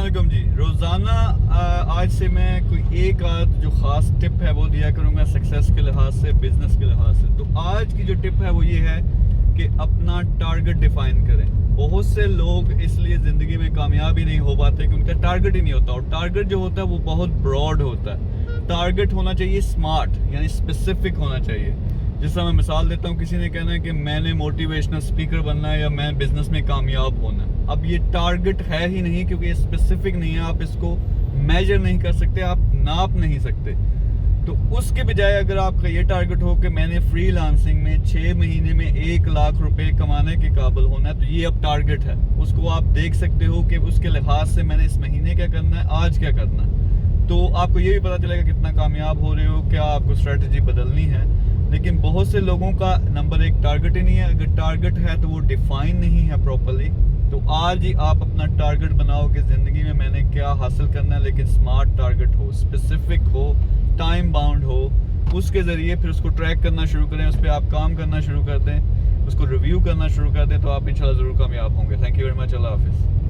अस्सलाम वालेकुम जी। रोज़ाना आज से मैं कोई एक आध जो ख़ास टिप है वो दिया करूँगा सक्सेस के लिहाज से, बिज़नेस के लिहाज से। तो आज की जो टिप है वो ये है कि अपना टारगेट डिफ़ाइन करें। बहुत से लोग इसलिए ज़िंदगी में कामयाब ही नहीं हो पाते कि उनका टारगेट ही नहीं होता, और टारगेट जो होता है वो बहुत ब्रॉड होता है। टारगेट होना चाहिए स्मार्ट, यानी स्पेसिफिक होना चाहिए। जिससे मैं मिसाल देता हूँ, किसी ने कहना है कि मैंने मोटिवेशनल स्पीकर बनना है या मैं बिज़नेस में कामयाब होना है। अब ये टारगेट है ही नहीं, क्योंकि ये स्पेसिफिक नहीं है, आप इसको मेजर नहीं कर सकते, आप नाप नहीं सकते। तो उसके बजाय अगर आपका ये टारगेट हो कि मैंने फ्रीलांसिंग में 6 महीने में 1 लाख रुपए कमाने के काबिल होना है, तो ये अब टारगेट है। उसको आप देख सकते हो कि उसके लिहाज से मैंने इस महीने क्या करना है, आज क्या करना है। तो आपको ये भी पता चलेगा कितना कामयाब हो रहे हो, क्या आपको स्ट्रेटजी बदलनी है। लेकिन बहुत से लोगों का नंबर 1 टारगेट ही नहीं है। अगर टारगेट है तो वो डिफाइन नहीं है प्रॉपर्ली। तो आज ही आप अपना टारगेट बनाओ कि ज़िंदगी में मैंने क्या हासिल करना है, लेकिन स्मार्ट टारगेट हो, स्पेसिफिक हो, टाइम बाउंड हो। उसके ज़रिए फिर उसको ट्रैक करना शुरू करें, उस पर आप काम करना शुरू कर दें, उसको रिव्यू करना शुरू कर दें, तो आप इंशाल्लाह ज़रूर कामयाब होंगे। Thank you very much. अल्लाह हाफिज़।